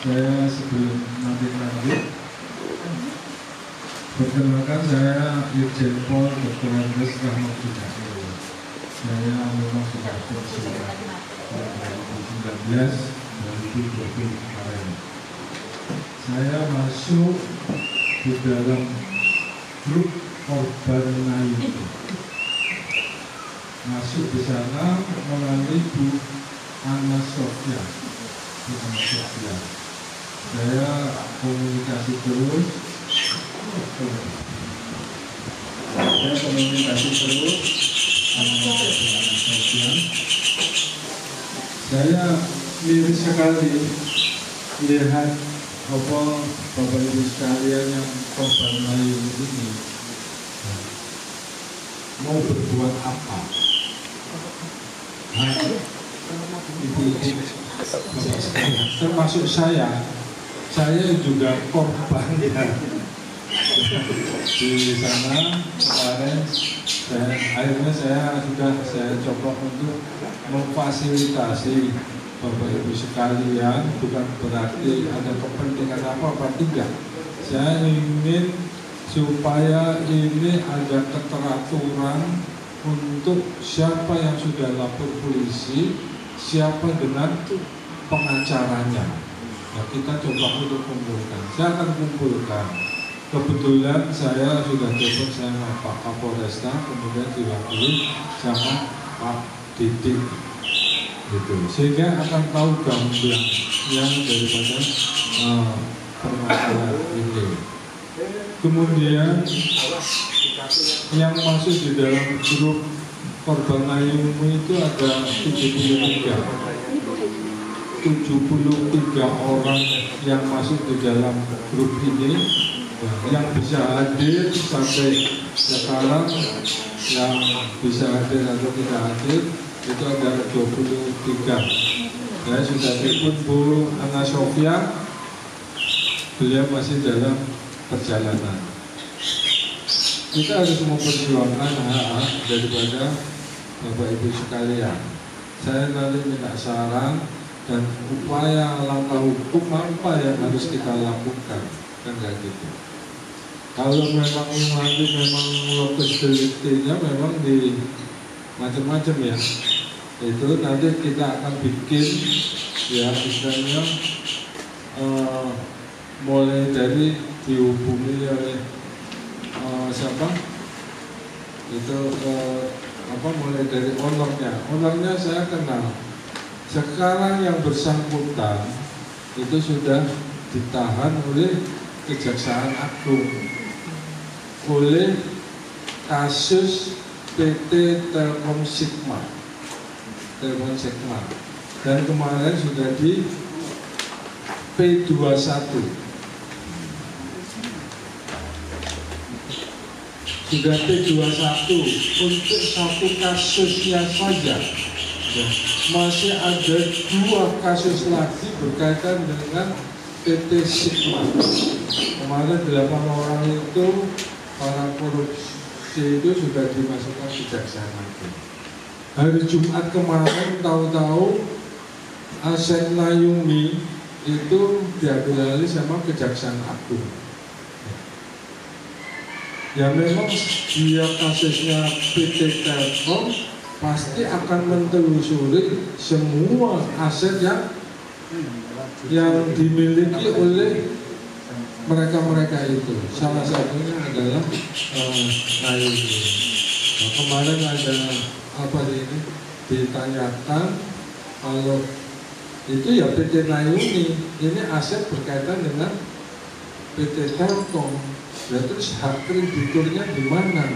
Saya sebelum lanjut, perkenalkan saya Irjen Pol Dr. Andes Rahmat Sudaryo. Saya memang sudah pensiun 2019 kemarin. Saya masuk di dalam grup korban lain. Masuk di sana melalui Bu Anna Sofia. Saya komunikasi terus. Saya miris sekali lihat Bapak Ibu sekalian yang korban lain ini mau berbuat apa? Termasuk saya juga korban ya. Di sana kemarin akhirnya saya coba untuk memfasilitasi Bapak Ibu sekalian, bukan berarti ada kepentingan apa tidak. Saya ingin supaya ini ada keteraturan untuk siapa yang sudah lapor polisi, siapa dengan pengacaranya. Nah, kita coba untuk kumpulkan. Saya akan kumpulkan. Kebetulan saya sudah telepon sama Pak Kapolresta, kemudian diwakili sama Pak Didik, gitu. Sehingga akan tahu gamblang yang daripada permasalahan ini. Kemudian yang masuk di dalam grup korban Layumu itu ada 73 orang yang masuk di dalam grup ini. Yang bisa hadir sampai sekarang, yang bisa hadir atau tidak hadir itu ada 23. Saya sudah telepon Bu Anna Sofia, beliau masih dalam perjalanan. Kita harus memperjuangkan hak-hak daripada Bapak Ibu sekalian. Saya nanti minta saran dan upaya langkah hukum apa yang harus kita lakukan, kan kayak gitu. Kalau memang nanti memang lokus deliktinya memang di macam-macam ya, itu nanti kita akan bikin ya istilahnya mulai dari dihubungi oleh siapa itu mulai dari ownernya saya kenal. Sekarang yang bersangkutan itu sudah ditahan oleh Kejaksaan Agung oleh kasus PT Telkom Sigma, dan kemarin sudah di P21. Sudah P21 untuk satu kasusnya saja. Ya, masih ada 2 kasus lagi berkaitan dengan PT Sigma. Kemarin 8 orang itu para korupsi itu sudah dimasukkan ke Kejaksaan Agung. Hari Jumat kemarin tahu-tahu aset Layumi itu diambil alih sama Kejaksaan Agung. Ya memang dia kasusnya PT Telkom pasti akan mentelusuri semua aset yang dimiliki oleh mereka itu. Salah satunya adalah Layumi. Nah, kemarin ada ini ditanyakan kalau itu ya PT Layumi ini aset berkaitan dengan PT Telkom. Ya, terus hak krediturnya di mana?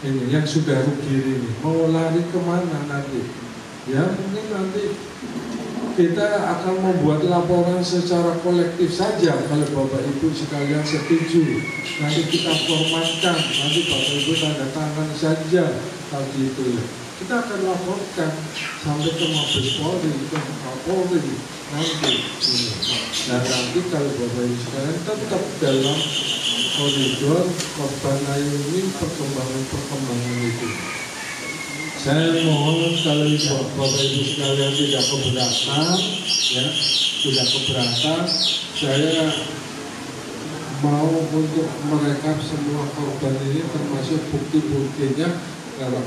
Ini yang sudah rugi ini mau lari kemana nanti? Ya mungkin nanti kita akan membuat laporan secara kolektif saja kalau Bapak Ibu sekalian setuju. Nanti kita formatkan, nanti Bapak Ibu tanda tangan saja kalau gitu. Kita akan laporkan sampai ke Mabes Polri, ke Kapolri nanti. Dan nanti kalau Bapak Ibu sekalian tetap dalam koridor korban Layumi perkembangan itu. Saya mohon kalau Bapak Ibu sekalian tidak keberatan, ya, tidak keberatan, saya mau untuk merekap semua korban ini termasuk bukti-buktinya, kalau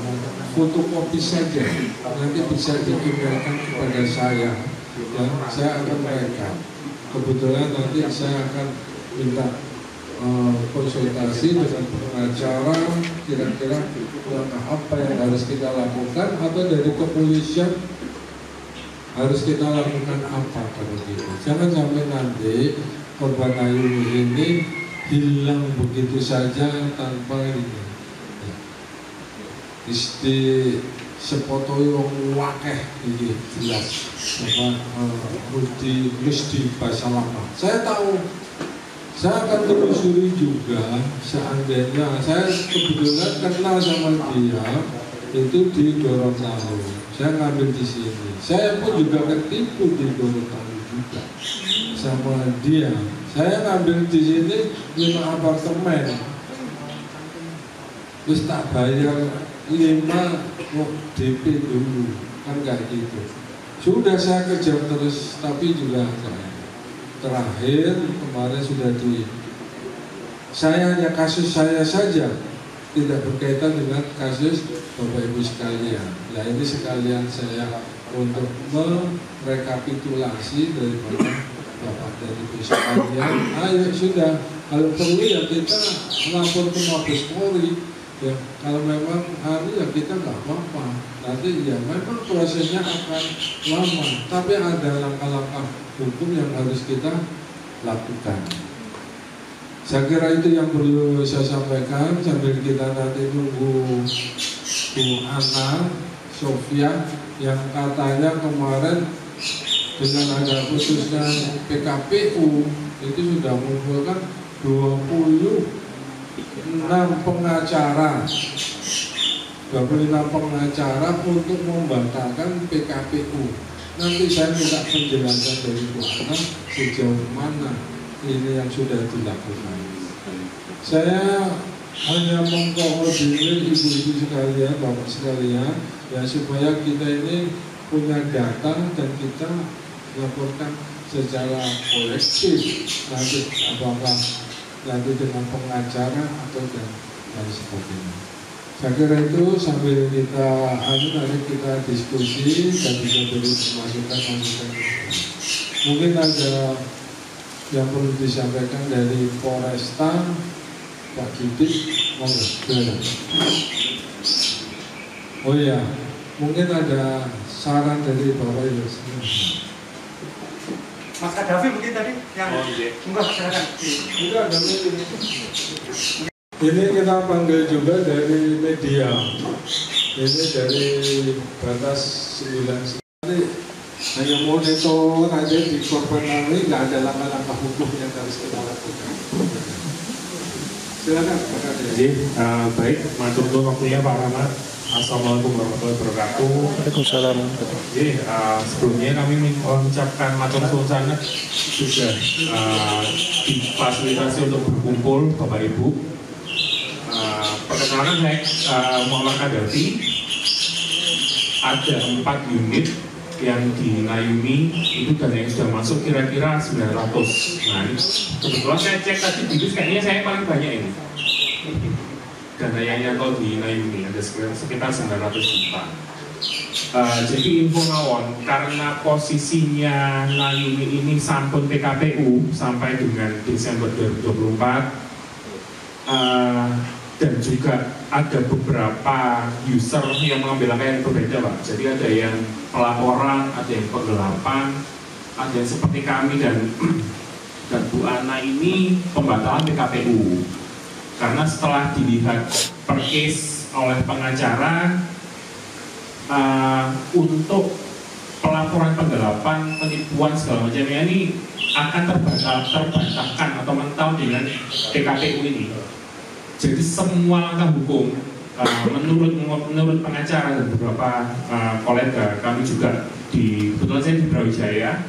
fotokopi saja nanti bisa di-emailkan kepada saya, ya, saya akan merekap. Kebetulan nanti saya akan minta konsultasi dengan pengacara, kira-kira langkah apa yang harus kita lakukan, atau dari kepolisian harus kita lakukan apa kalau gitu. Jangan sampai nanti korban Ayumi ini hilang begitu saja tanpa ini. Di sepotoi wong wakeh ini jelas mesti bahasa lama. Saya tahu, saya akan telusuri juga. Seandainya saya kebetulan kenal sama dia itu di Gorontalo, saya ngambil di sini. Saya pun juga ketipu di Gorontalo juga sama dia. Saya ngambil di sini 5 apartemen, terus tak bayar 5 DP dulu, kan nggak gitu. Sudah saya kejar terus, tapi juga enggak. Terakhir kemarin sudah saya hanya kasus saya saja, tidak berkaitan dengan kasus Bapak Ibu sekalian. Ya ini sekalian saya untuk merekapitulasi daripada Bapak dan Ibu sekalian. Ayo sudah, kalau perlu ya kita melapor ke Mabes Polri. Ya, kalau memang ya kita nggak apa-apa. Nanti ya memang prosesnya akan lama, tapi ada langkah-langkah hukum yang harus kita lakukan. Saya kira itu yang perlu saya sampaikan sambil kita nanti nunggu Bu Ana Sofia yang katanya kemarin dengan ada khususnya PKPU itu sudah mengumpulkan 26 pengacara untuk membatalkan PKPU. Nanti saya minta penjelasan dari Bu Ana sejauh mana ini yang sudah dilakukan. Saya hanya mengkoordinir ibu-ibu sekalian, bapak sekalian, ya supaya kita ini punya data dan kita laporkan secara kolektif. Nanti apakah nanti dengan pengacara atau dan sebagainya. Saya kira itu sambil kita nanti kita diskusi dan bisa beri masukan. Mungkin ada yang perlu disampaikan dari Polresta, Pak Didik, monggo. Oh ya, mungkin ada saran dari Bapak Ibu. Mas Kadafi mungkin tadi yang enggak silakan. Ini kita panggil juga dari media. Ini dari batas 9. Hanya monitor aja di korban ini, nggak ada langkah-langkah hukum yang harus kita lakukan. Silakan Pak Kadek. Baik, matur nuwun waktunya Pak Rahmat. Assalamualaikum warahmatullahi wabarakatuh. Waalaikumsalam. Jadi sebelumnya kami mengucapkan matur nuwun sangat sudah difasilitasi untuk berkumpul Bapak Ibu. Perkenalkan saya Muhammad Kadafi. Ada 4 unit yang di Ngayumi itu dana yang sudah masuk kira-kira 900. Nah, kebetulan saya cek tadi bibis kayaknya saya paling banyak ini. Dana yang nyantol di Ngayumi ada sekitar 900 juta. Jadi info mawon, karena posisinya Ngayumi ini sampun PKPU sampai dengan Desember 2024, dan juga ada beberapa user yang mengambil langkah yang berbeda Pak. Jadi ada yang pelaporan, ada yang penggelapan, ada yang seperti kami dan Bu Ana ini pembatalan PKPU. Karena setelah dilihat per case oleh pengacara, untuk pelaporan penggelapan, penipuan segala macamnya ini akan terbantahkan atau mental dengan PKPU ini. Jadi semua langkah hukum menurut pengacara dan beberapa kolega kami juga kebetulan saya di Brawijaya,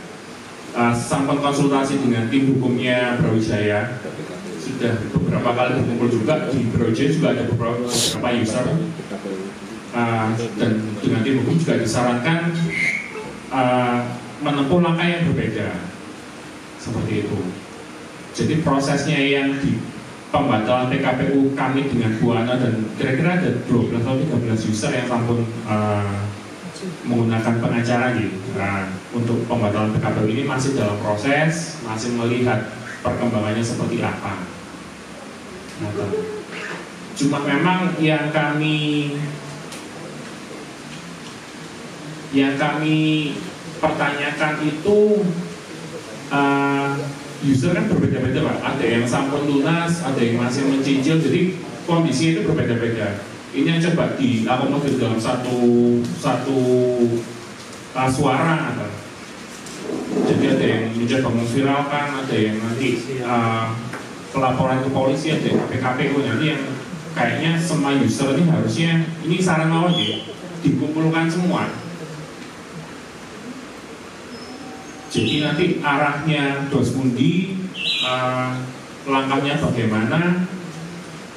sampai konsultasi dengan tim hukumnya Brawijaya, sudah beberapa kali berkumpul juga di Brawijaya, juga ada beberapa user dan dengan tim hukum juga disarankan menempuh langkah yang berbeda seperti itu. Jadi prosesnya yang di pembatalan PKPU kami dengan Bu Ana dan kira-kira ada 12 atau 13 user yang sampun menggunakan pengacara gitu. Untuk pembatalan PKPU ini masih dalam proses, masih melihat perkembangannya seperti apa. Cuma memang yang kami pertanyakan itu user kan berbeda-beda Pak. Ada yang sampun lunas, ada yang masih mencicil, jadi kondisi itu berbeda-beda. Ini yang coba diakomodir dalam satu suara. Jadi ada yang mencoba memviralkan, ada yang nanti pelaporan ke polisi, ada yang PKPU. Nanti yang kayaknya semua user ini harusnya, ini saran mawar ya, dikumpulkan semua. Jadi nanti arahnya dos pundi, langkahnya bagaimana.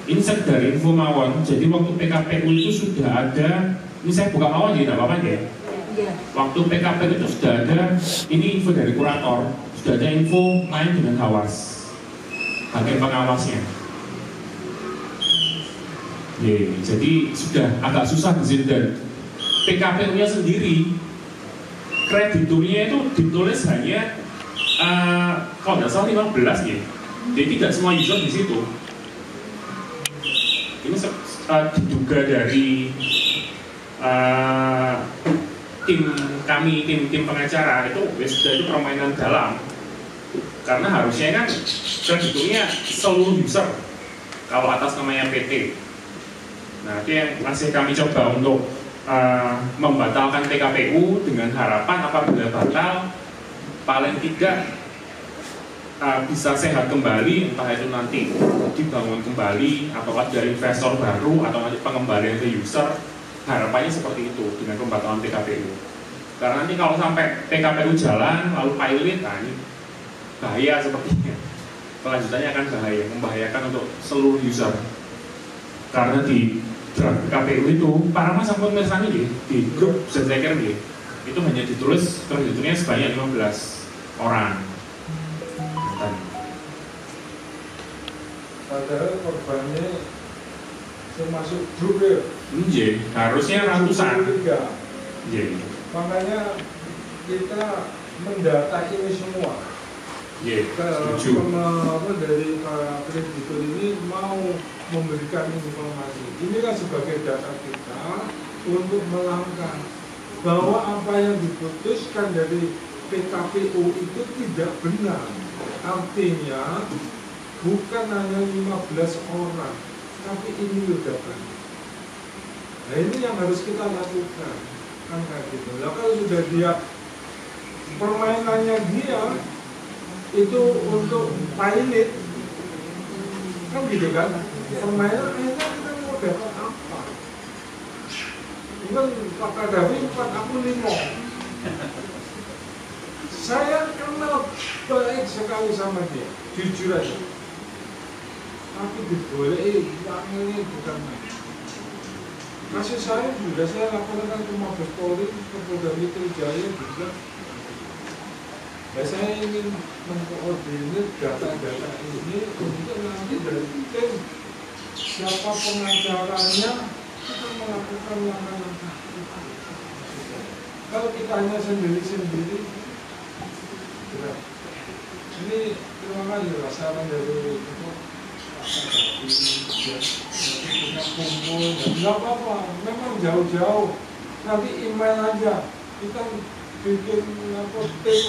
Ini sekedar info mawon. Jadi waktu PKPU itu sudah ada, ini saya buka mawon ya, tidak apa-apa ya. Waktu PKPU itu sudah ada, ini info dari kurator, sudah ada info main dengan Hawas, hakim pengawasnya. Jadi sudah agak susah di sini, dan PKPU-nya sendiri krediturnya itu ditulis hanya kalau tidak salah 15 ya. Jadi tidak semua user di situ. Ini diduga dari tim kami, tim pengacara itu sudah itu permainan dalam. Karena harusnya kan krediturnya seluruh user kalau atas namanya PT. Nah, itu yang masih kami coba untuk membatalkan PKPU dengan harapan apabila batal paling tidak bisa sehat kembali, entah itu nanti dibangun kembali atau ada investor baru atau nanti pengembalian ke user. Harapannya seperti itu dengan pembatalan PKPU. Karena nanti kalau sampai PKPU jalan lalu pilot, nah ini bahaya sepertinya. Kelanjutannya akan bahaya, membahayakan untuk seluruh user. Karena di draft PKPU itu, para mas sampun mirsani di grup Zenzaker itu hanya ditulis krediturnya sebanyak 15 orang. Padahal korbannya termasuk grup ya? Harusnya ratusan. Makanya kita mendata ini semua. Dari kreditur ini mau memberikan informasi. Ini kan sebagai data kita untuk melangkah bahwa apa yang diputuskan dari PKPU itu tidak benar. Artinya bukan hanya 15 orang, tapi ini sudah banyak. Nah ini yang harus kita lakukan, kan kayak gitu. Nah kalau sudah dia permainannya dia itu untuk pilot, kan gitu kan? Permainan akhirnya kita mau dapat apa? Bukan Pak Kadafi 4, aku 5. Saya kenal baik sekali sama dia, jujur aja. Tapi diboleh uang ini bukan main. Kasih saya sudah saya laporkan ke Mabes Polri, ke Polda Metro Jaya juga. Saya ingin mengkoordinir data-data ini untuk nanti dari tim siapa pengacaranya kita melakukan langkah-langkah. Kalau kita hanya sendiri-sendiri, berat. Ini terima kasih lah saran dari punya kumpul, nggak apa-apa, memang jauh-jauh. Nanti email aja, kita bikin tim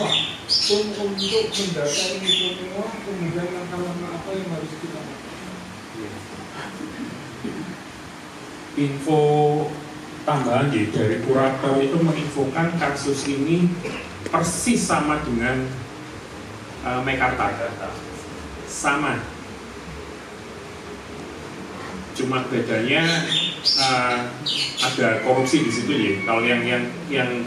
untuk mendata ini semua, kemudian langkah-langkah apa yang harus kita lakukan. Info tambahan dari kurator itu menginfokan kasus ini persis sama dengan Mekarta, sama. Cuma bedanya ada korupsi di situ ya. Kalau yang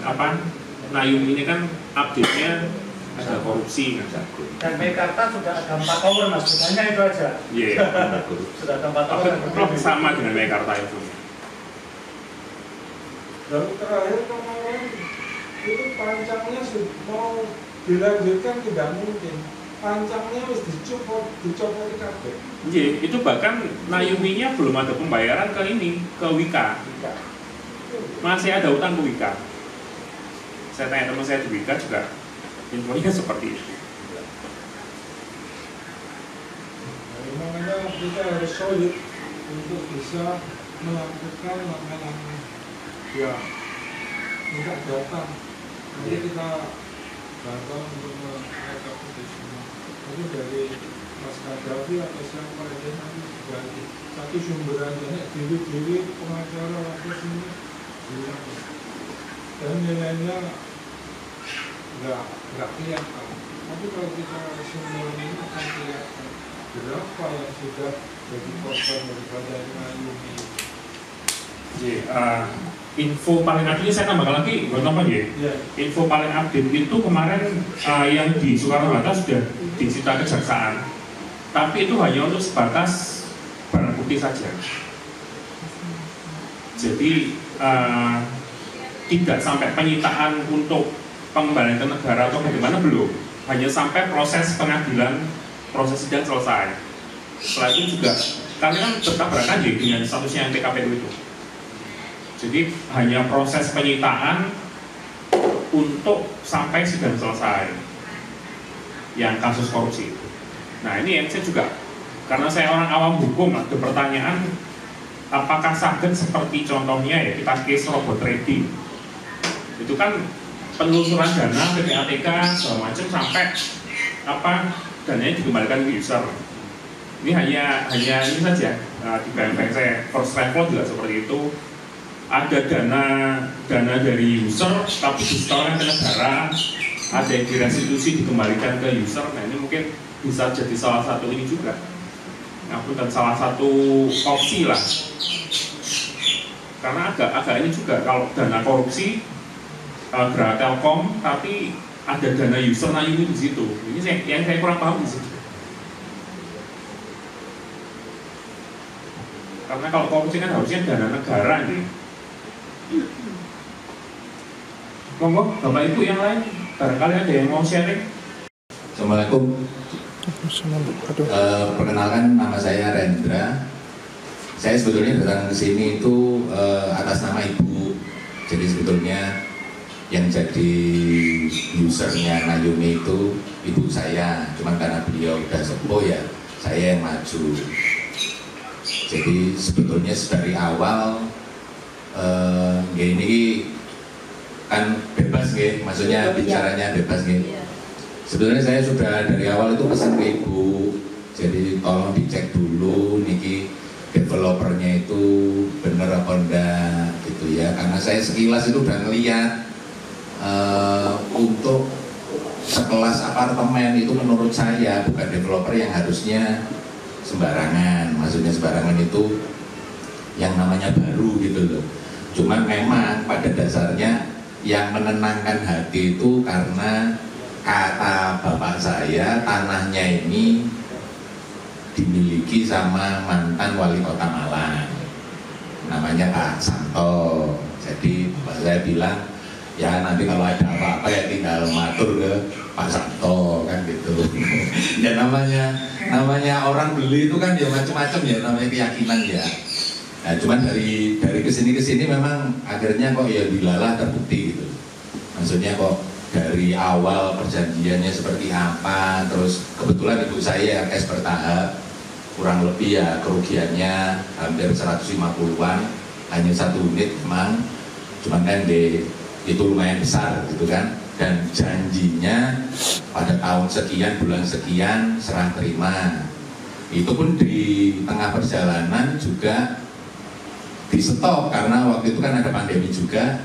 apa Nayum ini kan update-nya ada korupsi, ada. Dan Mekarta sudah ada 4 tahun mas, hanya itu aja. Iya, yeah, sudah ada 4 tahun. Sama dengan Mekarta itu. Dan terakhir kemarin itu pancangnya mau dilanjutkan tidak mungkin. Pancangnya harus dicopot kabeh. Iya, itu bahkan Nayuminya belum ada pembayaran ke ini, ke Wika. Masih ada utang ke Wika. Saya tanya teman saya di Wika juga, infonya seperti itu. Makanya kita harus solid untuk bisa melakukan langkah-langkah ya tidak datang. Nanti kita datang untuk menghadapi itu semua. Itu dari Mas Kadafi atau siapa aja nanti ganti satu sumber aja diri pengacara waktu sini bilang dan nilainya nggak kelihatan. Tapi kalau kita sumber ini akan kelihatan berapa yang sudah jadi korban daripada Nayumi. Info paling update saya tambahkan lagi, buat apa ya? Info paling update itu kemarin yang di Soekarno Hatta sudah disita kejaksaan, tapi itu hanya untuk sebatas barang bukti saja. Jadi tidak sampai penyitaan untuk pengembalian ke negara atau bagaimana, belum. Hanya sampai proses pengadilan, proses sidang selesai. Setelah itu juga kami kan bertabrakan ya dengan statusnya yang PKPU itu. Jadi hanya proses penyitaan untuk sampai sidang selesai yang kasus korupsi itu. Nah ini yang saya juga, karena saya orang awam hukum, ada pertanyaan apakah saged seperti contohnya ya kita case robot trading itu kan penelusuran dana PPATK segala macam sampai dananya dikembalikan ke user. Ini hanya ini saja di bank saya first level juga seperti itu. Ada dana dari user tapi disetoran ke negara, ada yang direstitusi dikembalikan ke user. Nah ini mungkin bisa jadi salah satu ini juga, dan salah satu opsi lah. Karena agak ini juga kalau dana korupsi Geraha Telkom tapi ada dana user Nayumi di situ. Ini yang saya kurang paham di situ. Karena kalau korupsi kan harusnya dana negara nih. Monggo Bapak Ibu yang lain, barangkali ada yang mau sharing. Assalamualaikum. Perkenalkan, nama saya Rendra. Saya sebetulnya datang ke sini itu atas nama Ibu. Jadi sebetulnya yang jadi usernya Nayumi itu ibu saya. Cuman karena beliau udah sepuh ya, saya yang maju. Jadi sebetulnya dari awal ini kan bebas gitu, maksudnya bicaranya bebas gitu. Sebetulnya saya sudah dari awal itu pesan ke ibu, jadi tolong dicek dulu niki developernya itu bener apa enggak gitu ya, karena saya sekilas itu udah ngeliat untuk sekelas apartemen itu menurut saya bukan developer yang harusnya sembarangan, maksudnya sembarangan itu yang namanya baru gitu loh. Cuman memang pada dasarnya yang menenangkan hati itu karena kata bapak saya tanahnya ini dimiliki sama mantan wali kota Malang, namanya Pak Santo. Jadi bapak saya bilang ya nanti kalau ada apa-apa ya tinggal matur ke Pak Santo kan gitu. Ya namanya orang beli itu kan ya macam-macam ya, namanya keyakinan ya. Nah, cuman dari kesini memang akhirnya kok ya dilalah terbukti gitu. Maksudnya kok dari awal perjanjiannya seperti apa, terus kebetulan ibu saya cash bertahap, kurang lebih ya kerugiannya hampir 150-an, hanya satu unit memang, cuman kan itu lumayan besar gitu kan. Dan janjinya pada tahun sekian, bulan sekian serah terima. Itu pun di tengah perjalanan juga di stop karena waktu itu kan ada pandemi juga,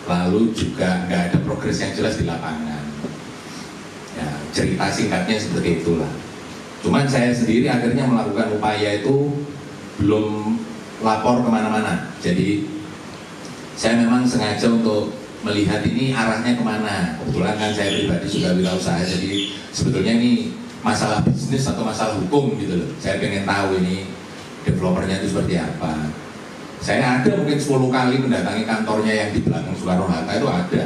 lalu juga nggak ada progres yang jelas di lapangan. Ya, cerita singkatnya seperti itulah. Cuman saya sendiri akhirnya melakukan upaya itu belum lapor kemana-mana. Jadi saya memang sengaja untuk melihat ini arahnya kemana. Kebetulan kan saya pribadi juga wirausaha, jadi sebetulnya ini masalah bisnis atau masalah hukum gitu loh. Saya pengen tahu ini developernya itu seperti apa. Saya ada mungkin 10 kali mendatangi kantornya yang di belakang Soekarno-Hatta itu ada.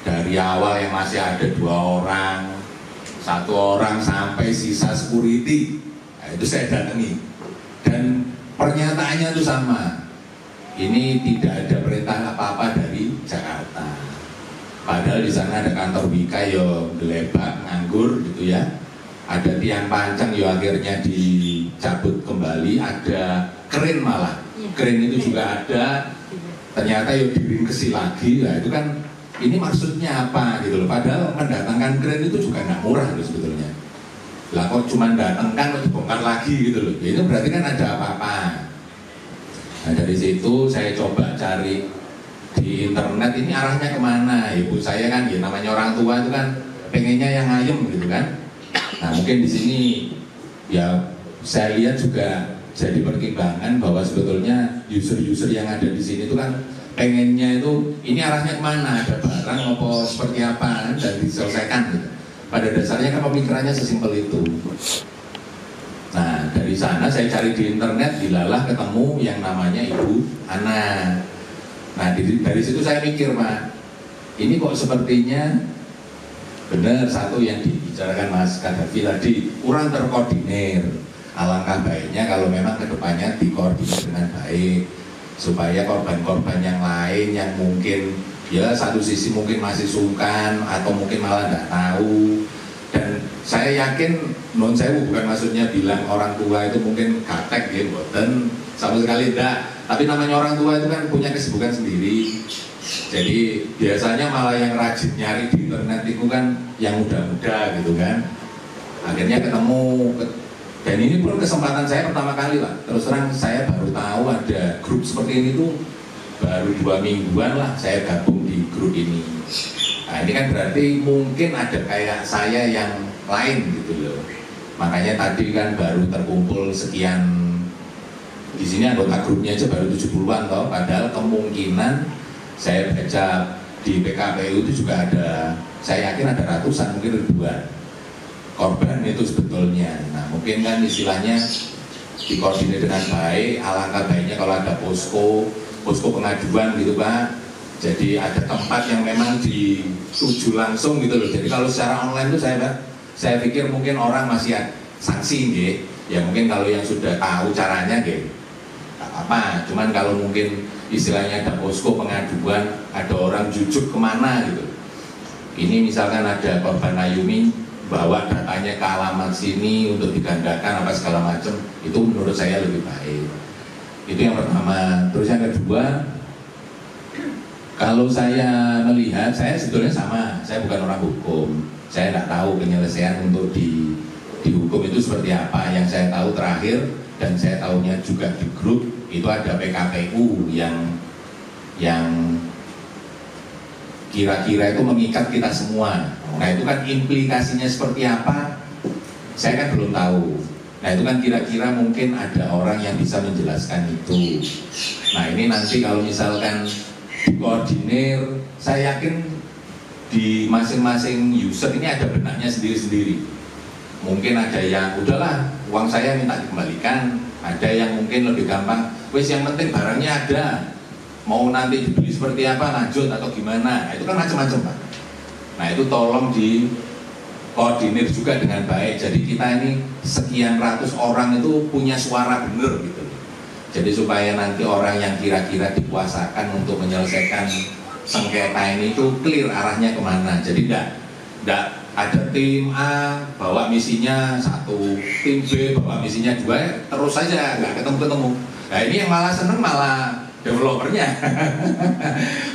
Dari awal yang masih ada 2 orang, 1 orang sampai sisa security, nah, itu saya datangi. Dan pernyataannya itu sama. Ini tidak ada perintah apa-apa dari Jakarta. Padahal di sana ada kantor Wika yo gelebak nganggur gitu ya. Ada tiang pancang yo akhirnya dicabut kembali, ada keren malah. Keren itu juga ada. Ternyata yo diringkesi lagi. Lah itu kan ini maksudnya apa gitu loh. Padahal mendatangkan keren itu juga nggak murah loh sebetulnya. Lah kok cuma datangkan kok dibongkar lagi gitu loh. Ya, itu berarti kan ada apa-apa. Nah dari situ saya coba cari di internet ini arahnya kemana. Ibu saya kan ya namanya orang tua itu kan pengennya yang ayem gitu kan. Nah mungkin di sini ya saya lihat juga jadi pertimbangan bahwa sebetulnya user-user yang ada di sini itu kan pengennya itu ini arahnya kemana, ada barang apa seperti apa dan diselesaikan gitu. Pada dasarnya kan pemikirannya sesimpel itu. Nah dari sana saya cari di internet, dilalah ketemu yang namanya Ibu Ana. Nah dari situ saya mikir, Pak, ini kok sepertinya benar satu yang dibicarakan Mas Kadafi tadi, kurang terkoordinir. Alangkah baiknya kalau memang kedepannya dikoordinir dengan baik, supaya korban-korban yang lain yang mungkin ya satu sisi mungkin masih sungkan atau mungkin malah tidak tahu. Dan saya yakin non sewu bukan maksudnya bilang orang tua itu mungkin gatek ya, dan sama sekali tidak. Tapi namanya orang tua itu kan punya kesibukan sendiri. Jadi biasanya malah yang rajin nyari di internet itu kan yang muda-muda gitu kan. Akhirnya ketemu. Dan ini pun kesempatan saya pertama kali Pak. Terus terang saya baru tahu ada grup seperti ini tuh baru 2 mingguan lah saya gabung di grup ini. Nah ini kan berarti mungkin ada kayak saya yang lain gitu loh. Makanya tadi kan baru terkumpul sekian. Di sini anggota grupnya aja baru 70-an toh. Padahal kemungkinan saya baca di PKPU itu juga ada, saya yakin ada ratusan mungkin ribuan korban itu sebetulnya. Nah mungkin kan istilahnya dikoordinir dengan baik. Alangkah baiknya kalau ada posko pengaduan gitu Pak. Jadi ada tempat yang memang dituju langsung gitu loh. Jadi kalau secara online itu saya pikir mungkin orang masih sanksi gitu. Ya mungkin kalau yang sudah tahu caranya gitu gak apa-apa. Cuman kalau mungkin istilahnya ada posko pengaduan, ada orang jujuk kemana gitu. Ini misalkan ada korban Ayumi, bawa datanya ke alamat sini untuk digandakan apa segala macam, itu menurut saya lebih baik. Itu yang pertama. Terus yang kedua, kalau saya melihat, saya sebetulnya sama, saya bukan orang hukum, saya tidak tahu penyelesaian untuk dihukum itu seperti apa. Yang saya tahu terakhir dan saya tahunya juga di grup itu ada PKPU yang kira-kira itu mengikat kita semua. Nah itu kan implikasinya seperti apa, saya kan belum tahu. Nah itu kan kira-kira mungkin ada orang yang bisa menjelaskan itu. Nah ini nanti kalau misalkan dikoordinir, saya yakin di masing-masing user ini ada benaknya sendiri-sendiri. Mungkin ada yang udahlah uang saya minta dikembalikan, ada yang mungkin lebih gampang, wes yang penting barangnya ada, mau nanti dibeli seperti apa lanjut atau gimana. Nah, itu kan macam-macam Pak. Nah itu tolong dikoordinir juga dengan baik. Jadi kita ini sekian ratus orang itu punya suara benar gitu. Jadi supaya nanti orang yang kira-kira dikuasakan untuk menyelesaikan sengketa ini itu clear arahnya kemana. Jadi tidak ada tim A bawa misinya 1, tim B bawa misinya 2, terus saja nggak ketemu-ketemu. Nah ini yang malah seneng malah developernya.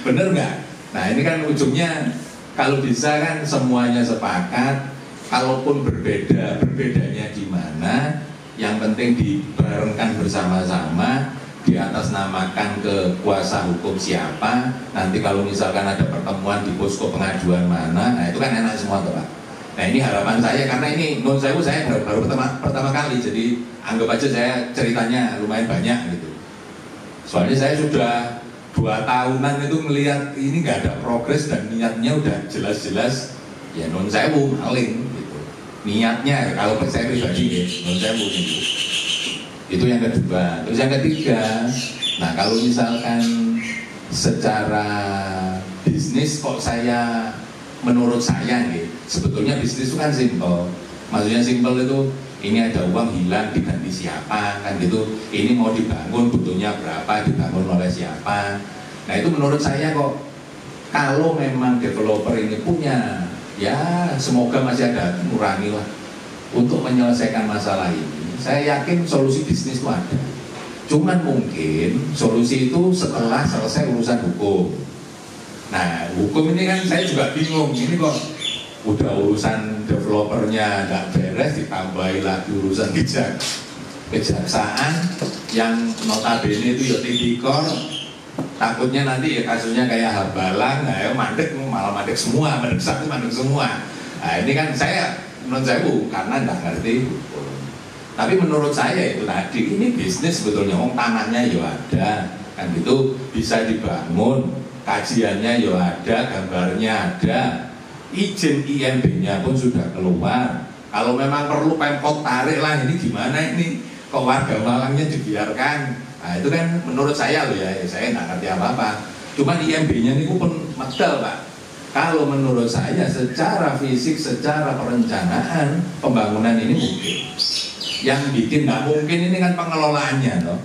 Bener nggak? Nah ini kan ujungnya kalau bisa kan semuanya sepakat. Kalaupun berbedanya di mana, yang penting dibarengkan bersama-sama, diatasnamakan ke kuasa hukum siapa. Nanti kalau misalkan ada pertemuan di posko pengaduan mana, nah itu kan enak semua tuh Pak. Nah ini harapan saya, karena ini non sewu saya baru pertama kali, jadi anggap aja saya ceritanya lumayan banyak gitu. Soalnya saya sudah 2 tahunan itu melihat ini nggak ada progres dan niatnya udah jelas-jelas ya non sewu maling gitu. Niatnya kalau saya pribadi ya non sewu gitu. Itu yang kedua. Terus yang ketiga, Nah kalau misalkan secara bisnis kok menurut saya nih, sebetulnya bisnis itu kan simple. Maksudnya simple itu, ini ada uang hilang diganti siapa kan gitu, ini mau dibangun butuhnya berapa, dibangun oleh siapa. Nah itu menurut saya kok, kalau memang developer ini punya, ya semoga masih ada nurani lah untuk menyelesaikan masalah ini. Saya yakin solusi bisnis itu ada. Cuman mungkin solusi itu setelah selesai urusan hukum. Nah hukum ini kan saya juga bingung, ini kok udah urusan developernya nggak beres, ditambahi lagi urusan kejaksaan yang notabene itu ya tipikor. Takutnya nanti ya kasusnya kayak Hambalang, nah ya malah mandek semua, mandek semua. Nah ini kan menurut saya karena nggak ngerti hukum. Tapi menurut saya itu tadi, ini bisnis sebetulnya, tanahnya ya ada, kan gitu, bisa dibangun, kajiannya ya ada, gambarnya ada, izin IMB-nya pun sudah keluar. Kalau memang perlu Pemkot tarik lah, ini gimana ini, kok warga Malangnya dibiarkan. Nah itu kan menurut saya loh ya, saya nggak ngerti apa-apa. Cuman IMB-nya ini pun medal Pak. Kalau menurut saya secara fisik, secara perencanaan pembangunan ini mungkin. Yang bikin nggak mungkin ini kan pengelolaannya loh.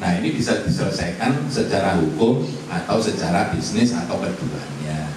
Nah ini bisa diselesaikan secara hukum atau secara bisnis atau keduanya.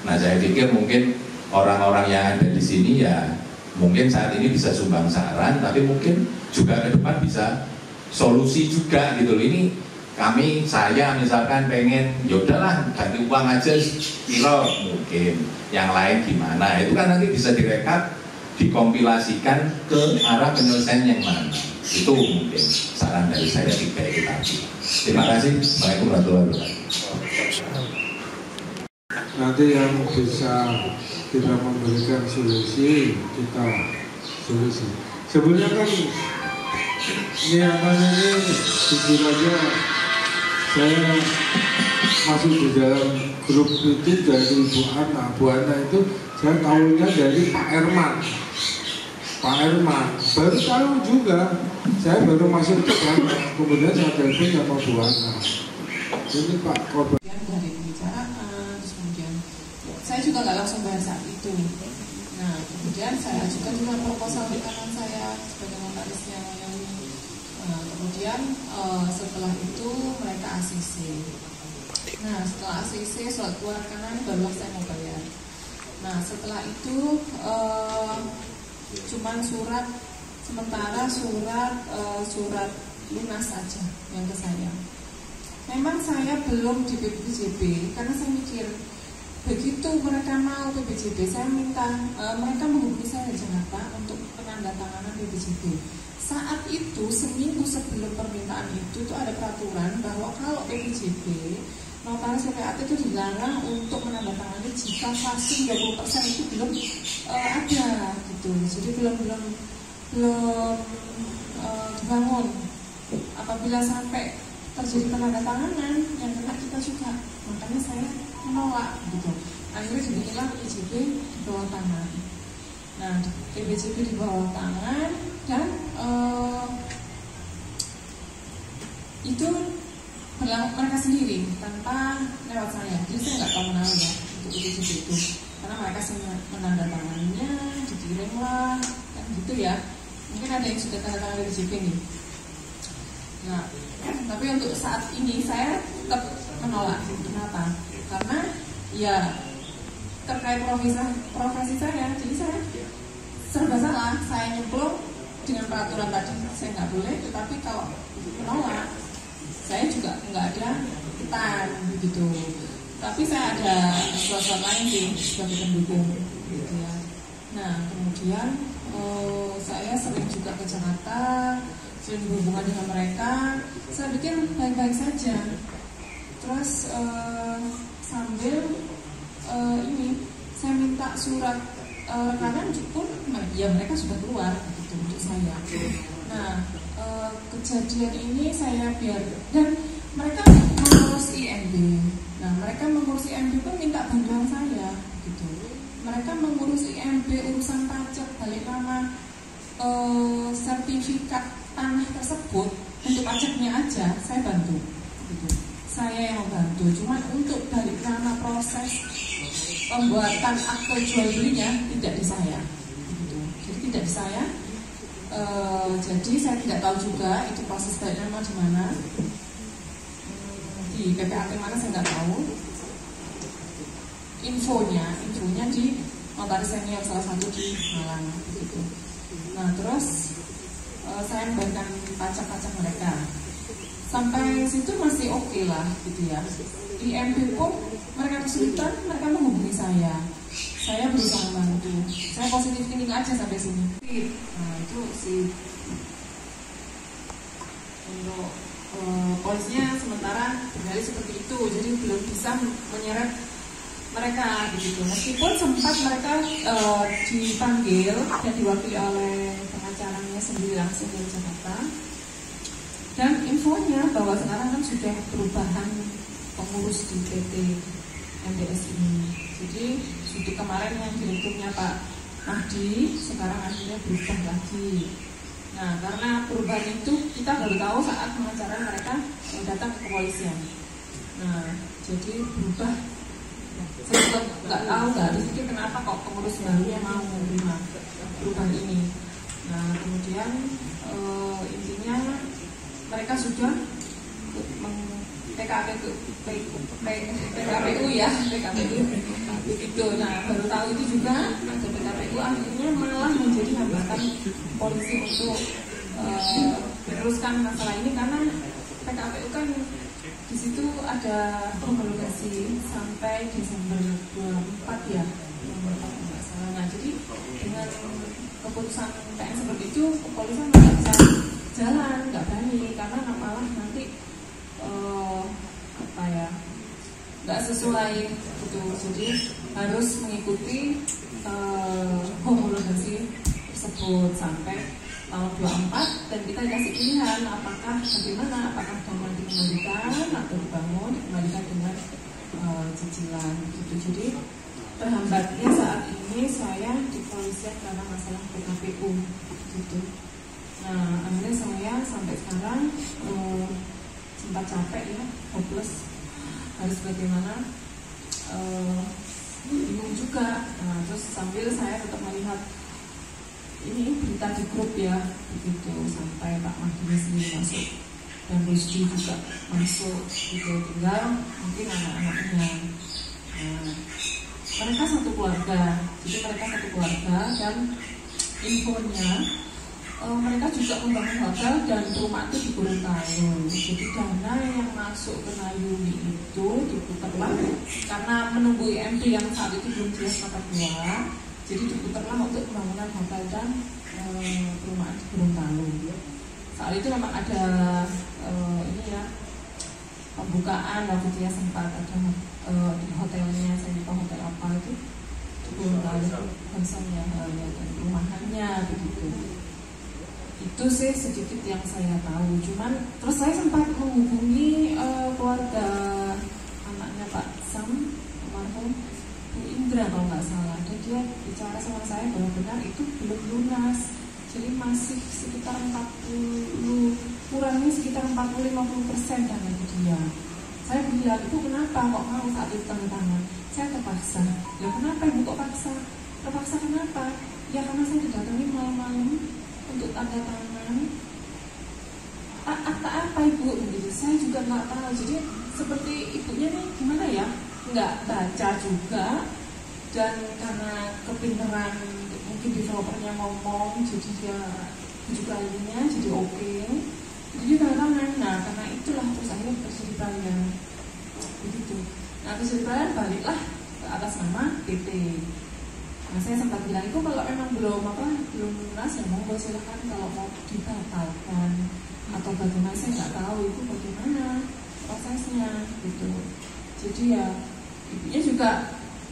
Nah saya pikir mungkin orang-orang yang ada di sini ya mungkin saat ini bisa sumbang saran, tapi mungkin juga ke depan bisa solusi juga gitu loh. Ini saya misalkan pengen yaudahlah ganti uang aja kilo mungkin, yang lain gimana, itu kan nanti bisa direkap, dikompilasikan ke arah penyelesaian yang mana. Itu mungkin saran dari saya 3 itu tadi. Terima kasih. Assalamualaikum warahmatullahi wabarakatuh. Nanti yang bisa kita memberikan solusi, kita solusi. Sebenarnya kan niatannya ini jujur aja, saya masuk di dalam grup itu dari Bu Ana itu saya tahunya dari Pak Erman baru tahu juga, saya baru masuk ke sana, kemudian saya telepon sama Bu Ana, ini Pak korban dari pembicaraan, terus kemudian saya juga nggak langsung bayar saat itu. Nah kemudian saya ajukan juga proposal di kanan saya sebagai notarisnya Naomi. Kemudian setelah itu mereka ACC. Nah setelah ACC surat keluarkan barulah saya mau bayar. Nah setelah itu cuman surat sementara, surat lunas saja yang ke saya. Memang saya belum di PBJB karena saya mikir begitu mereka mau PBJB, saya minta mereka menghubungi saya di Jakarta untuk penandatanganan PBJB. Saat itu seminggu sebelum permintaan itu ada peraturan bahwa kalau PBJB notaris PPAT itu dilarang untuk menandatangani jika fase 20% itu belum ada gitu. Jadi belum dibangun. Apabila sampai terjadi penandatanganan yang kena kita juga, makanya saya menolak gitu. Akhirnya dibikinlah PBJB di bawah tangan. Nah, PBJB di bawah tangan dan itu berlaku mereka sendiri tanpa lewat saya. Jadi saya nggak tahu menang ya untuk PBJB itu, karena mereka menandatangannya, dikirimlah kan gitu ya. Mungkin ada yang sudah tanda tangan PBJB nih. Nah, tapi untuk saat ini saya tetap menolak. Kenapa? Karena ya terkait profesi saya, jadi saya serba salah. Saya nyemplung dengan peraturan tadi saya nggak boleh, tetapi kalau menolak saya juga nggak ada ikutan begitu. Tapi saya ada surat lain sih sebagai pendukung gitu ya. Nah kemudian saya sering juga ke Jakarta, sering berhubungan dengan mereka. Saya pikir baik-baik saja. Terus sambil ini saya minta surat rekanan pun ya mereka sudah keluar gitu untuk saya. Nah kejadian ini saya biar, dan mereka mengurus IMB. Nah mereka mengurus IMB pun minta bantuan saya gitu. Mereka mengurus IMB urusan pajak, balik nama, sertifikat tanah tersebut untuk pajaknya aja saya bantu gitu. Saya yang membantu, cuman untuk balik nama proses pembuatan akte jual belinya tidak di saya, gitu. Jadi tidak di saya. Jadi saya tidak tahu juga itu proses balik nama di mana, di PPAT mana saya nggak tahu. Infonya di notaris senior salah satu di Malang, gitu. Nah terus saya membayarkan pajak-pajak mereka. Sampai situ masih oke lah, gitu ya. Di MP pun mereka kesulitan, mereka menghubungi saya. Saya berusaha bantu. Saya positif thinking aja sampai sini. Nah itu sih untuk polisinya sementara berdalih seperti itu, jadi belum bisa menyeret mereka begitu. Meskipun sempat mereka dipanggil dan diwakili oleh pengacaranya sendiri langsung dari Jakarta. Dan infonya bahwa sekarang kan sudah perubahan pengurus di PT MDS ini. Jadi sudah kemarin yang direkturnya Pak Mahdi, sekarang akhirnya berubah lagi. Nah karena perubahan itu kita baru tahu saat pengacara mereka datang ke kepolisian. Nah jadi berubah. Saya juga nggak tahu, nggak dipikir kenapa kok pengurus barunya mau menerima perubahan ini. Nah kemudian intinya mereka sudah PKPU begitu. Nah baru tahu itu juga ada PKPU, akhirnya malah menjadi hambatan polisi untuk meneruskan masalah ini karena PKPU kan di situ ada homologasi sampai Desember 24 ya, nggak salah. Nah jadi dengan keputusan PN seperti itu kepolisian nggak bisa jalan, nggak berani karena malah nanti nggak sesuai gitu. Jadi harus mengikuti homologasi tersebut sampai tahun 24 dan kita dikasih pilihan apakah bagaimana, apakah dana dikembalikan atau dikembalikan dengan cicilan gitu. Jadi terhambatnya saat ini saya di kepolisian karena masalah PKPU gitu. Nah akhirnya saya sampai sekarang sempat capek ya, hopeless, harus bagaimana, bingung juga. Nah terus sambil saya tetap melihat ini berita di grup ya begitu, sampai Pak Mahdi sendiri masuk dan Rizky juga masuk gitu, tinggal mungkin anak-anaknya. Nah, mereka satu keluarga, jadi mereka satu keluarga dan infonya mereka juga membangun hotel dan rumah itu di Gorontalo. Jadi dana yang masuk ke Nayumi itu diputarlah karena menunggu IMD yang saat itu belum jelas mata keluar. Jadi diputarlah untuk pembangunan hotel dan perumahan di Gorontalo. Saat itu memang ada ini ya pembukaan waktu dia sempat ada di hotelnya, saya lupa hotel apa itu di Gorontalo, konsepnya dan perumahannya begitu. Itu sih sedikit yang saya tahu. Cuman terus saya sempat menghubungi keluarga anaknya Pak Sam, almarhum Bu Indra kalau nggak salah, dan dia bicara sama saya bahwa benar itu belum lunas, jadi masih sekitar 40, kurangnya sekitar 40-50% dana itu dia. Saya bilang, ibu kenapa kok mau saat itu tanda tangan? Saya terpaksa. Ya kenapa ibu kok paksa? Terpaksa kenapa? Ya karena saya didatangi malam-malam untuk tanda tangan. Akta apa ibu? Begitu. Saya juga nggak tahu. Jadi seperti ibunya nih gimana ya? Nggak baca juga. Dan karena kepintaran mungkin developernya ngomong, jadi dia 7 kalinya jadi oke. Jadi tanda tangan. Nah karena itulah terus akhirnya terjadi bayar. Begitu. Nah terjadi bayar baliklah ke atas nama PT. Nah saya sempat bilang itu kalau memang belum lunas ya monggo silakan, kalau mau dibatalkan atau bagaimana saya nggak tahu itu bagaimana prosesnya gitu. Jadi ya ibunya juga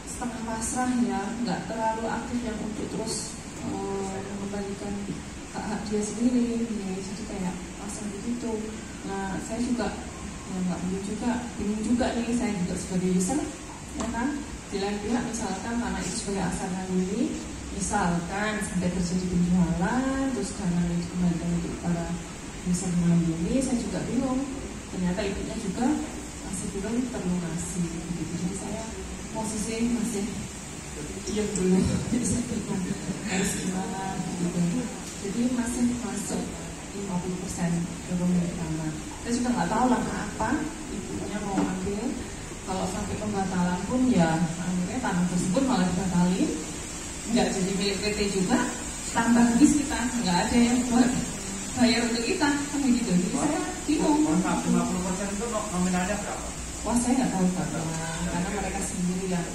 setengah pasrah ya, nggak terlalu aktif yang untuk terus mengembalikan hak dia sendiri ya, jadi kayak pasrah begitu. Nah saya juga ya nggak mungkin juga, bingung juga nih saya juga sebagai user ya kan. Di lain pihak misalkan karena itu sebagai asalnya ini, misalkan sampai terjadi penjualan terus dana itu dikembalikan untuk para user ini, saya juga bingung ternyata ibunya juga masih belum terlunasi gitu. Jadi saya posisi masih yang belum harus gimana gitu. Jadi masih masuk 50% kepemilikan tanah. Saya juga nggak tahu langkah apa ibunya mau ambil. Kalau sampai pembatalan pun ya akhirnya tanah tersebut malah dibatalin, nggak jadi milik PT juga, tambah bis kita nggak ada yang buat bayar untuk kita kan begitu. Jadi saya bingung. 50% itu nominalnya berapa? Wah saya nggak tahu Pak, karena mereka sendiri yang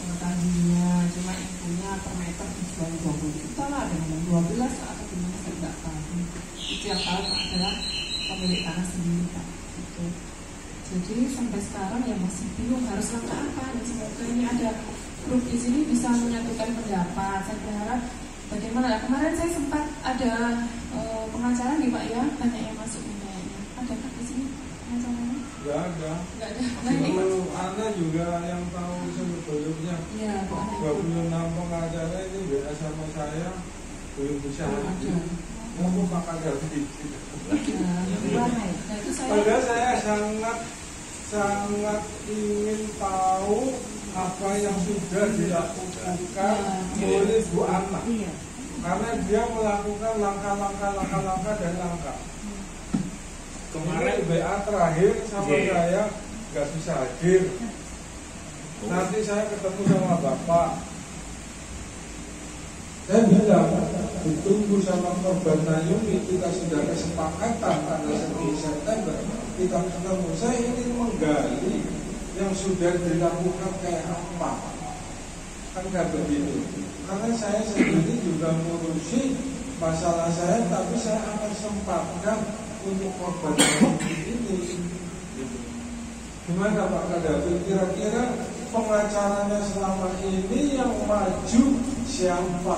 mengetahuinya. Cuma ibunya per meter dijual 20 juta lah, ada yang 12 atau gimana saya nggak tahu. Itu yang tahu Pak adalah pemilik tanah sendiri Pak. Gitu. Jadi sampai sekarang ya masih bingung harus langkah apa. Dan semoga ini ada grup di sini bisa menyatukan pendapat. Saya berharap bagaimana. Kemarin saya sempat ada pengacara nih Pak ya, banyak yang masuk kayaknya. Ada Pak di sini pengacaranya? Nggak ada. Nggak ada. Kalau Ana juga yang tahu sebetulnya. Iya, Bu Ana. 26 pengacara ini beda sama saya belum bisa hadir. Ngomong Pak Kadar sedikit. Nah, itu Padahal saya sangat ingin tahu apa yang sudah dilakukan oleh Bu Ana. Karena dia melakukan langkah dan langkah. Kemarin BA terakhir sama saya nggak bisa hadir. Nanti saya ketemu sama Bapak. Saya bilang, ditunggu sama korban Nayumi, kita sudah kesepakatan tanggal 10 September, kita ketemu. Saya ingin menggali yang sudah dilakukan kayak apa. Kan nggak begitu. Karena saya sendiri juga ngurusi masalah saya, tapi saya akan sempatkan untuk korban ini. Gimana Pak Kadafi? Kira-kira pengacaranya selama ini yang maju siapa?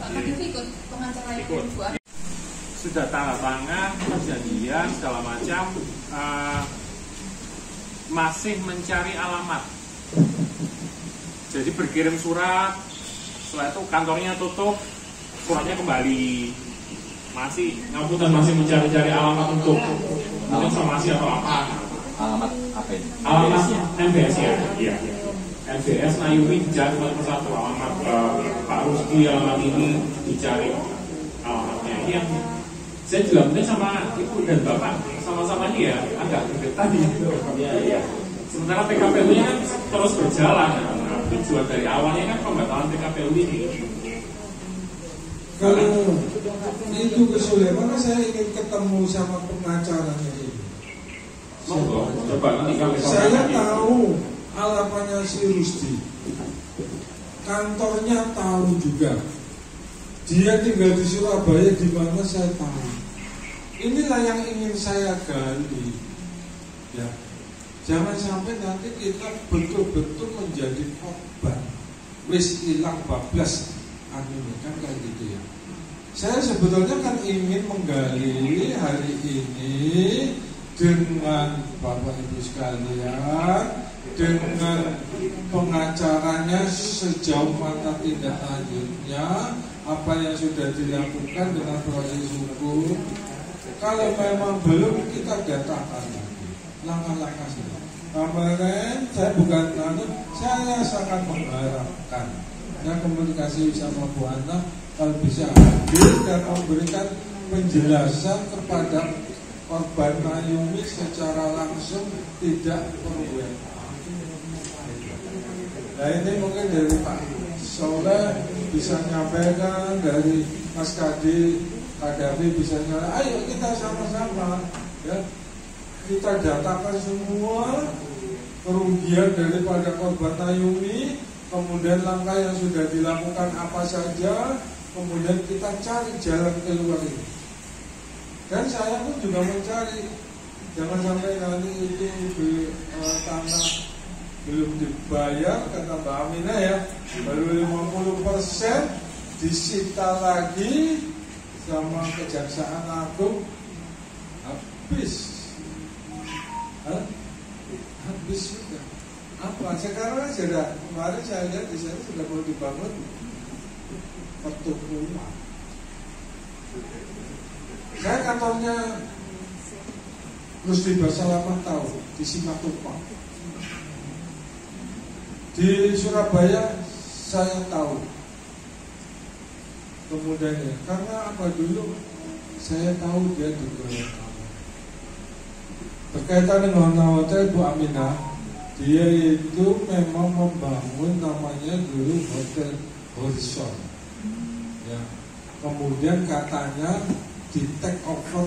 Pak Kadafi ikut pengacara ikut. Sudah tanda tangan, perjanjian segala macam, masih mencari alamat. Jadi berkirim surat, setelah itu kantornya tutup, suratnya kembali. Masih ngapunten, masih mencari-cari alamat untuk mungkin somasi atau apa. Alamat apa ini? Alamat MBS ya, iya. MBS Nayumi dicari satu alamat Pak Rusdi, alamat ini dicari alamatnya. Yang saya juga mungkin sama ibu dan bapak sama-sama ini ya agak gregetan gitu. Iya. Sementara PKPU-nya kan terus berjalan. Nah, tujuan dari awalnya kan pembatalan PKPU ini. Kalau itu kesulitan, saya ingin ketemu sama pengacaranya ini. Monggo, coba nanti kami Saya tahu alamatnya si Rusdi, kantornya tahu juga. Dia tinggal di Surabaya, di mana saya tahu. Inilah yang ingin saya gali. Ya, jangan sampai nanti kita betul-betul menjadi korban. Wis hilang bablas, kan kayak gitu ya. Saya sebetulnya kan ingin menggali hari ini dengan Bapak Ibu sekalian, dengan pengacaranya sejauh mana tindak lanjutnya, apa yang sudah dilakukan dengan proses hukum. Kalau memang belum, kita datakan lagi langkah-langkah saja. Kemarin saya bukan saya sangat mengharapkan dan komunikasi sama Bu Ana kalau bisa hadir dan memberikan penjelasan kepada korban Nayumi secara langsung, tidak perlu. Nah ini mungkin dari Pak Soleh bisa nyampaikan, dari Mas Kadafi bisa nyampaikan. Ayo kita sama-sama ya, kita datakan semua kerugian daripada korban Nayumi, kemudian langkah yang sudah dilakukan apa saja, kemudian kita cari jalan keluar ini. Dan saya pun juga mencari, jangan sampai nanti itu tanah belum dibayar, kata Mbak Aminah ya, baru 50% disita lagi sama Kejaksaan Agung, habis sudah. Apa sekarang sudah, kemarin saya lihat di sana sudah mau dibangun pertukuan. Saya kantornya terus di Basalaman tahu, di Simatupang, di Surabaya saya tahu. Kemudian karena apa dulu saya tahu dia di Gorontalo. Berkaitan dengan hotel Bu Aminah, dia itu memang membangun namanya dulu Hotel Horizon. Ya. Kemudian katanya di take over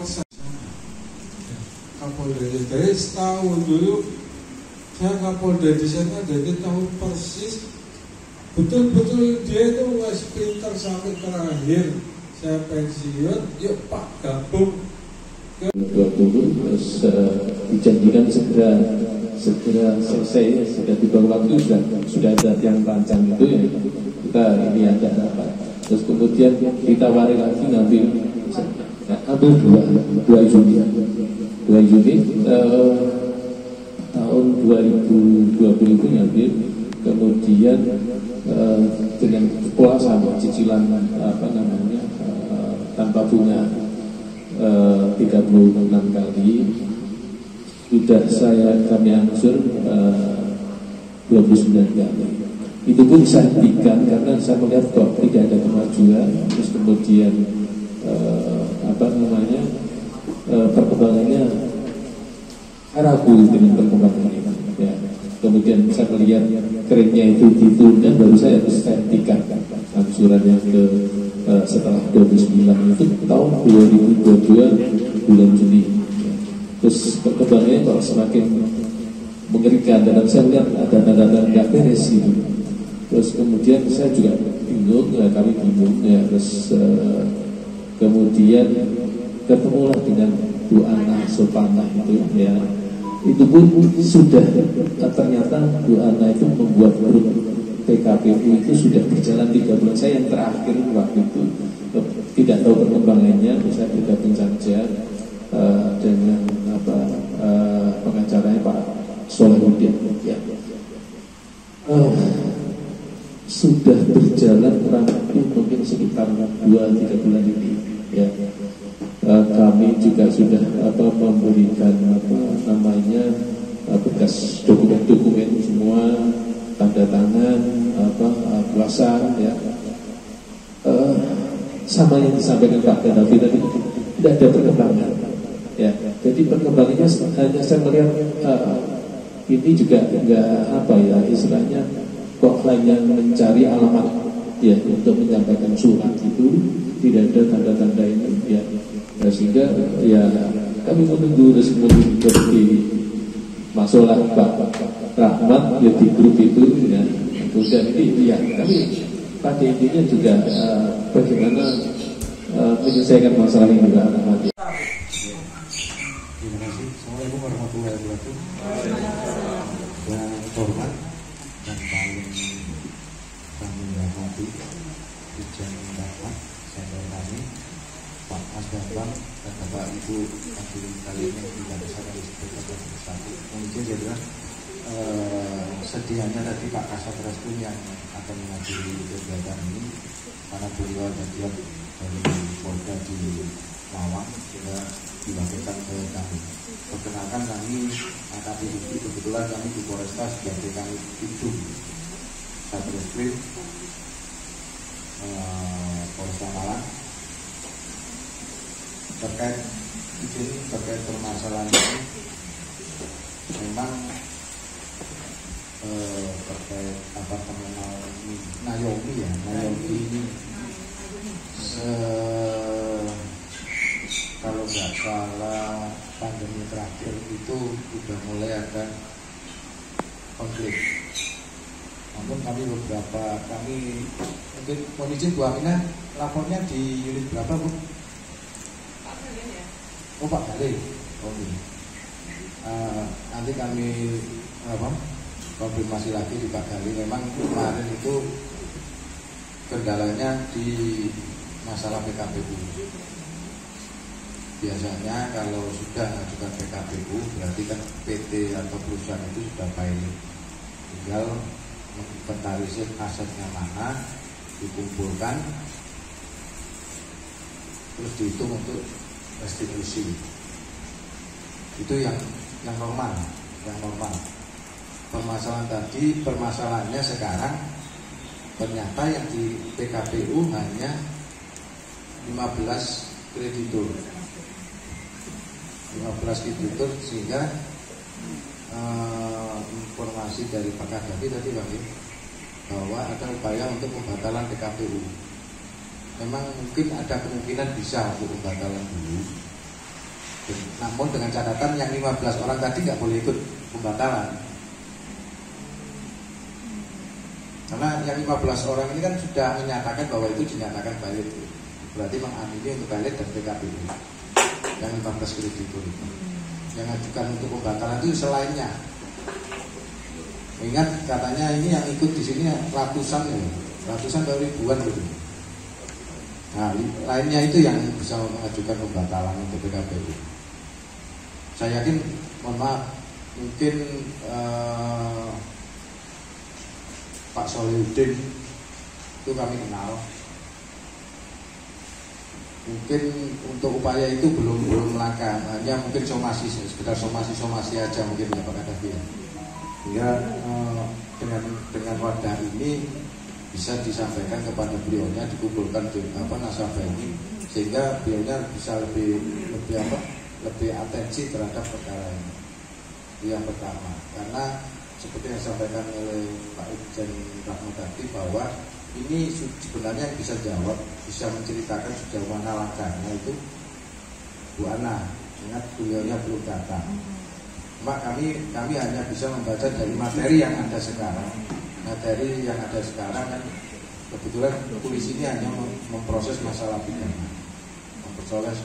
Kapolda. Jadi setahun dulu saya Kapolda di sana, jadi tahu persis betul-betul dia itu masih pintar sampai terakhir saya pensiun, yuk Pak gabung. 20 terus dijanjikan segera selesai, segera di bawah waktu sudah ada yang rancang itu ya, kita ini ada apa. Terus kemudian ditawari lagi ngambil 2 Juni tahun 2020 itu ngambil. Kemudian dengan pola sama cicilan apa namanya tanpa bunga 36 kali sudah kami angsur 29 kali. Itu pun saya hentikan karena saya melihat kok tidak ada kemajuan. Terus kemudian apa namanya perkembangannya ragu dengan perkembangan ini ya. Kemudian saya melihat kerennya itu ditunda, baru saya harus hentikan angsuran yang ke setelah 29 itu tahun 2022 bulan Juni. Terus perkembangannya kalau semakin mengerikan dan saya lihat ada tanda-tanda nggak beres itu. Terus kemudian saya juga bingung, kami bingung ya. Terus kemudian ketemulah dengan Bu Ana Sopana itu ya. Itu pun sudah ternyata Bu Ana itu membuat grup PKPU itu sudah berjalan 3 bulan. Saya yang terakhir waktu itu tidak tahu perkembangannya, saya bergabung saja dengan pengacaranya Pak Solehudin ya. Sudah berjalan kurang lebih mungkin sekitar 2-3 bulan ini ya. Kami juga sudah memberikan bekas dokumen semua, tanda tangan kuasa ya. Sama yang disampaikan Pak Ganafi tadi, tidak ada perkembangan ya. Jadi perkembangannya hanya saya melihat ini juga enggak istilahnya kok hanya mencari alamat ya untuk menyampaikan surat itu, tidak ada tanda-tanda ini ya. Nah, sehingga ya kami menunggu resmi seperti masuklah Pak Rahmat ya di grup itu ya. Kemudian ini ya kami pada intinya juga bagaimana menyelesaikan masalah ini juga anak-anak. Terima kasih. Assalamualaikum warahmatullahi wabarakatuh. Yang hormat dan paling kami hormati Dirjen Bapak senior kami Pak Mas Bambang dan Bapak Ibu hadirin kalian yang tidak bisa kami sebutkan satu-satu. Mungkin jadi sedianya tadi Pak Kasat Reskrim yang akan menghadiri kegiatan ini karena beliau ada dia dari Polda di Lawang juga diwakilkan ke kami. Perkenalkan kami AKBP, kebetulan kami di Polresta sebagai kami Idum Satreskrim Polresta Malang. Terkait permasalahan ini memang terkait pengenal Naomi ini kalau nggak salah pandemi terakhir itu sudah mulai ada konflik. Namun kami mungkin mohon izin Bu Aminah, lapornya di unit berapa Bu? Oh Pak Galih, oke. Nanti kami konfirmasi lagi di Pak Galih. Memang kemarin itu kendalanya di masalah PKPU. Biasanya kalau sudah mengajukan PKPU berarti kan PT atau perusahaan itu sudah pilot, tinggal menginventarisir asetnya mana, dikumpulkan, terus dihitung untuk restitusi. Itu yang normal, Permasalahannya sekarang ternyata yang di PKPU hanya 15 kreditur, sehingga informasi dari Pak Kadhafi tadi bahwa ada upaya untuk pembatalan PKPU. Memang mungkin ada kemungkinan bisa untuk pembatalan dulu, namun dengan catatan yang 15 orang tadi nggak boleh ikut pembatalan, karena yang 15 orang ini kan sudah menyatakan bahwa itu dinyatakan valid, berarti mengamini untuk valid dan PKPU. Yang 15 kreditur itu yang ajukan untuk pembatalan itu selainnya. Ingat katanya ini yang ikut di sini ratusan atau ribuan gitu. Nah, lainnya itu yang bisa mengajukan pembatalan untuk PKPU. Saya yakin, mohon maaf, mungkin Pak Solihuddin itu kami kenal. Mungkin untuk upaya itu belum melangkah, hanya mungkin sekedar somasi aja mungkin ya Pak Kadhafi. Sehingga dengan wadah ini bisa disampaikan kepada beliaunya, dikumpulkan nasabah ini, sehingga beliaunya bisa lebih atensi terhadap perkara ini. Itu yang pertama. Karena seperti yang disampaikan oleh Pak Irjen Rahmat tadi, bahwa ini sebenarnya yang bisa jawab, bisa menceritakan sejauh mana langkahnya itu Bu Ana. Ingat beliaunya belum datang. Mak, kami hanya bisa membaca dari materi yang ada sekarang. Materi yang ada sekarang kan kebetulan polisi ini hanya memproses masalah pidana.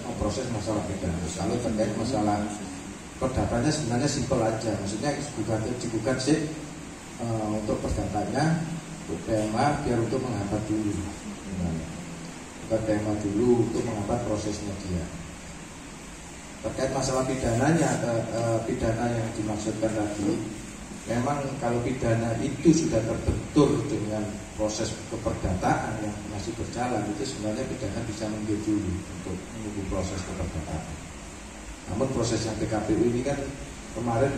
Memproses masalah pidana. Kalau terkait masalah perdatanya sebenarnya simpel aja. Maksudnya digugat sih untuk perdatanya PMA biar untuk menghambat dulu. PMA dulu untuk menghambat prosesnya dia. Terkait masalah pidananya, pidana yang dimaksudkan tadi, memang kalau pidana itu sudah terbentur dengan proses keperdataan yang masih berjalan, itu sebenarnya pidana bisa menunggu dulu untuk menunggu proses keperdataan. Namun proses yang PKPU ini kan kemarin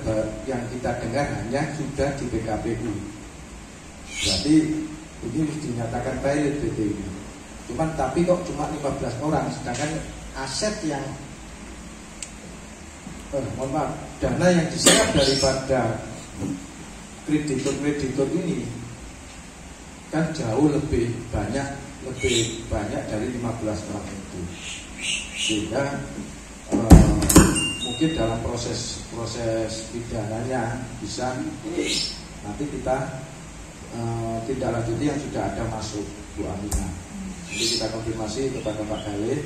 yang kita dengar hanya sudah di PKPU. Berarti ini dinyatakan valid PT ini. Tapi kok cuma 15 orang, sedangkan aset yang dana yang diserap daripada kreditur ini kan jauh lebih banyak dari 15 orang itu. Sehingga mungkin dalam proses pidananya bisa nanti kita tindak lanjuti yang sudah ada masuk Bu Aminah. Jadi kita konfirmasi kepada Pak Khalid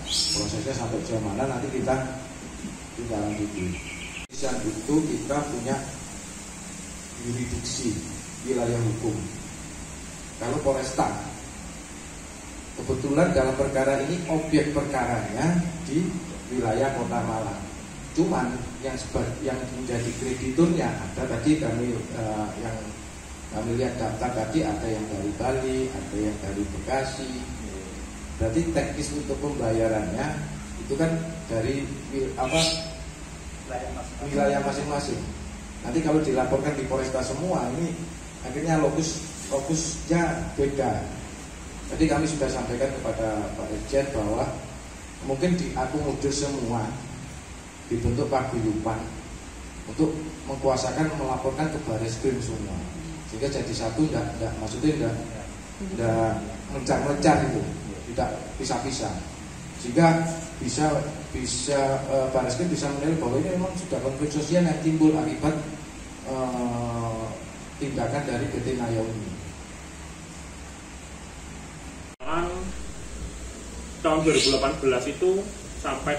prosesnya sampai sejauh mana, nanti kita tindak lanjuti. Di saat itu kita punya yurisdiksi wilayah hukum. Kalau Polresta, kebetulan dalam perkara ini objek perkaranya di wilayah Kota Malang. Cuman yang menjadi krediturnya ada tadi yang kami lihat daftar tadi, ada yang dari Bali, ada yang dari Bekasi. Berarti teknis untuk pembayarannya itu kan dari wilayah masing-masing. Nanti kalau dilaporkan di Polresta semua, ini akhirnya lokusnya beda. Jadi kami sudah sampaikan kepada Pak Irjen bahwa mungkin diakomodir semua, dibentuk paguyuban untuk mengkuasakan melaporkan ke Barreskrim semua, sehingga jadi satu, maksudnya tidak mencar itu, tidak pisah-pisah, sehingga bisa Barreskrim bisa menilai bahwa ini memang sudah konflik sosial yang timbul akibat tindakan dari PT Nayaumi. Tahun 2018 itu sampai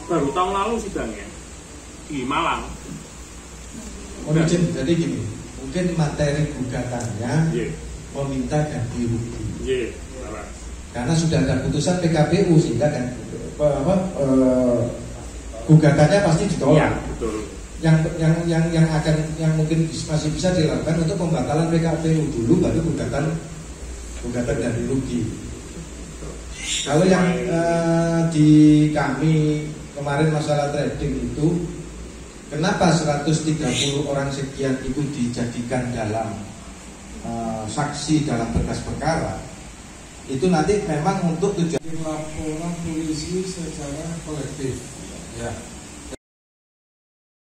baru tahun lalu sidangnya di Malang. Jadi gini, mungkin materi gugatannya meminta ganti rugi. Karena sudah ada putusan PKPU, sehingga kan gugatannya pasti ditolak. Betul. Yang mungkin masih bisa dilakukan untuk pembatalan PKPU dulu, baru gugatan ganti rugi. Kalau yang di kami kemarin masalah trading itu, kenapa 130 orang sekian itu dijadikan dalam saksi dalam berkas perkara? Itu nanti memang untuk tujuan laporan polisi secara kolektif, ya.